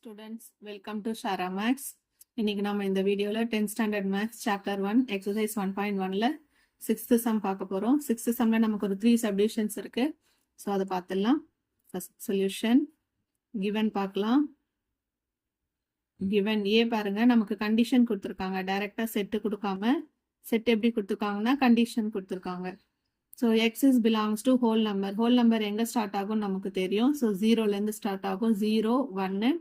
students, welcome to Shara Max. இன்னைக்கு நாம இந்த வீடியோல 10th standard maths chapter 1 exercise 1.1ல 6th sum பார்க்க போறோம். 6th sumல நமக்கு ஒரு 3 subdivisions இருக்கு. சோ அத பார்த்துடலாம். First solution given பார்க்கலாம். given A பாருங்க, நமக்கு கண்டிஷன் கொடுத்திருக்காங்க. டைரக்டா செட் கொடுக்காம செட் எப்படி கொடுத்திருக்காங்கன்னா கண்டிஷன் கொடுத்திருக்காங்க. So x is belongs to whole number. whole number எங்க ஸ்டார்ட் ஆகும் நமக்கு தெரியும். So 0ல இருந்து ஸ்டார்ட் ஆகும். 0 1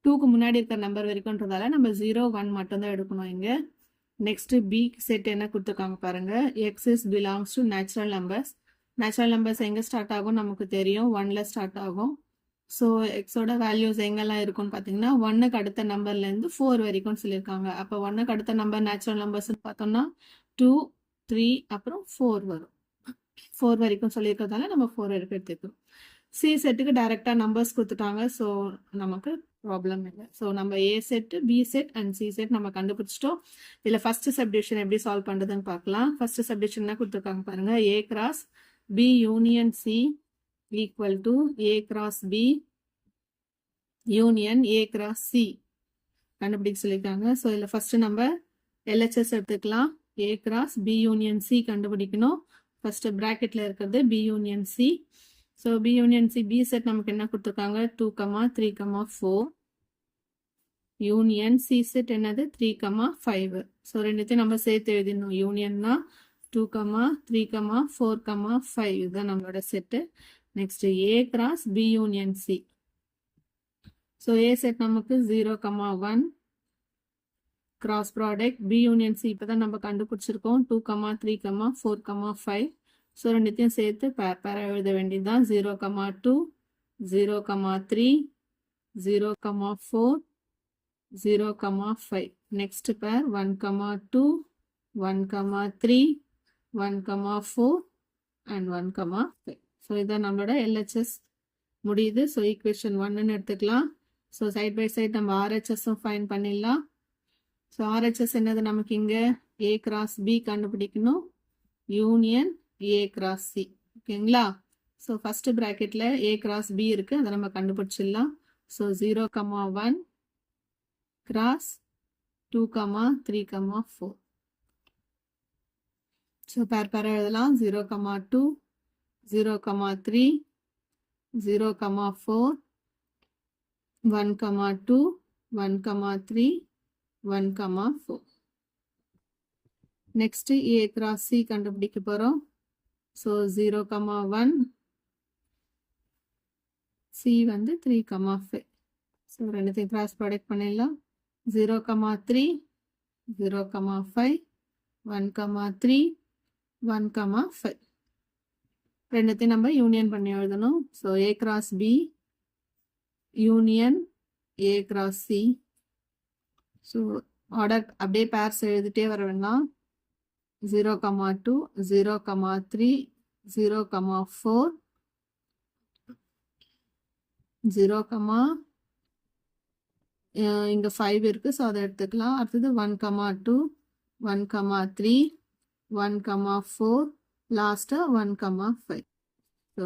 2க்கு முன்னாடி இருக்கிற நம்பர் வரைக்கும்ன்றதால நம்ம 0 1 மட்டும் தான் எடுக்கணும் இங்க. நெக்ஸ்ட் B செட் என்ன கொடுத்திருக்காங்க பாருங்க. x is belongs to natural numbers. natural numbers எங்க ஸ்டார்ட் ஆகும் நமக்கு தெரியும். 1ல ஸ்டார்ட் ஆகும். ஸோ எக்ஸோட வேல்யூஸ் எங்கெல்லாம் இருக்கும்னு பார்த்தீங்கன்னா 1க்கு அடுத்த நம்பர்ல இருந்து 4 வரைக்கும் சொல்லியிருக்காங்க. அப்போ 1க்கு அடுத்த நம்பர் நேச்சுரல் நம்பர்ஸ் பார்த்தோம்னா 2 3 அப்புறம் 4 வரும். 4 வரைக்கும் சொல்லியிருக்கிறதால நம்ம 4 வரைக்கும் எடுத்துக்கிறோம். சி செட்டுக்கு டைரக்டா நம்பர்ஸ் கொடுத்துட்டாங்க. ஸோ நமக்கு ப்ராப்ளம் இல்லை. ஸோ நம்ம A set B set and C set நம்ம கண்டுபிடிச்சிட்டோம். இதுல ஃபர்ஸ்ட் சப்டிவிஷன் எப்படி சால்வ் பண்றதுன்னு பார்க்கலாம். ஃபர்ஸ்ட் சப்டிவிஷன் என்ன கொடுத்துருக்காங்க பாருங்க. A cross B union C equal to A cross B union A cross C கண்டுபிடிக்க சொல்லியிருக்காங்க. ஸோ இதுல ஃபர்ஸ்ட் நம்ம எல்ஹெச்எஸ் எடுத்துக்கலாம். A cross B union C கண்டுபிடிக்கணும். ஃபர்ஸ்ட் பிராக்கெட்ல இருக்கிறது B union C. So B union C B set நமக்கு என்ன கொடுத்துருக்காங்க 2, 3, 4 யூனியன் சி செட் என்னது 3, 5. ஸோ ரெண்டுத்தையும் நம்ம சேர்த்து எழுதிடணும். யூனியன்னா 2, 3, 4, 5 இதுதான் நம்மளோட set. Next A cross B union C. So A set நமக்கு 0, 1 cross product B union C இப்போதான் நம்ம கண்டுபிடிச்சிருக்கோம். 2, 3, 4, 5. ஸோ ரெண்டுத்தையும் சேர்த்து பேர எழுத வேண்டியதுதான். 0, 2 0, 3 0, 4 0, 5. நெக்ஸ்ட் பேர் 1, 2 1, 3 1, 4 அண்ட் 1, 5. ஸோ இதான் நம்மளோட எல்ஹெச்எஸ் முடியுது. ஸோ ஈக்குவேஷன் 1ன்னு எடுத்துக்கலாம். ஸோ சைட் பை சைட் நம்ம ஆர்ஹெச்எஸும் ஃபைன் பண்ணிடலாம். ஸோ ஆர்ஹெச்எஸ் என்னது நமக்கு இங்க ஏ கிராஸ் பி கண்டுபிடிக்கணும். Union A cross C. ஓகேங்களா? ஸோ ஃபர்ஸ்ட் பிராக்கெட்ல ஏ கிராஸ் பி இருக்கு, அதை நம்ம கண்டுபிடிச்சிடலாம். So 0, 1 cross 2, 3, 4. ஸோ பேர் எழுதலாம். 0, 2 0, 3 0, 4 1, 2 1, 3 1, 4. நெக்ஸ்ட் ஏ கிராஸ் சி கண்டுபிடிக்க போறோம். ஸோ 0, 1 சி வந்து 3, 5. ஸோ ரெண்டுத்தையும் கிராஸ் ப்ராடக்ட் பண்ணிடலாம். 0, 3 0, 5 1, 3 1, 5. ரெண்டுத்தையும் நம்ம யூனியன் பண்ணி எழுதணும். So A cross B union A cross C. So order அப்படியே பேர்ஸ் எழுதிட்டே வர வேண்டாம். 0, 2 0, 3 0, 4 0, இங்க 5 இருக்கு. ஸோ அதை எடுத்துக்கலாம். அடுத்தது 1, 2 1, 3 1, 4 லாஸ்டா 1, 5. ஸோ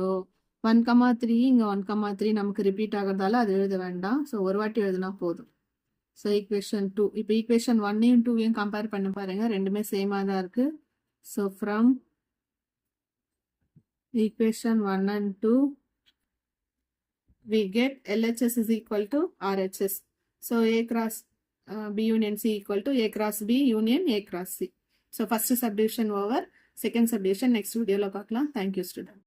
1, 3 இங்க 1, 3 நமக்கு ரிப்பீட் ஆகிறதால அது எழுத வேண்டாம். ஸோ ஒரு வாட்டி எழுதினா போதும். ஸோ ஈக்குவேஷன் 2 இப்போ ஈக்குவேஷன் 1ஐயும் 2ஐயும் கம்பேர் பண்ணி பாருங்க. ரெண்டுமே சேமா தான் இருக்கு. So from equation 1 and 2 we get LHS is equal to RHS. So A cross B union C equal to A cross B union A cross C. So first subdivision over. Second subdivision next video la paakalam. Thank you student.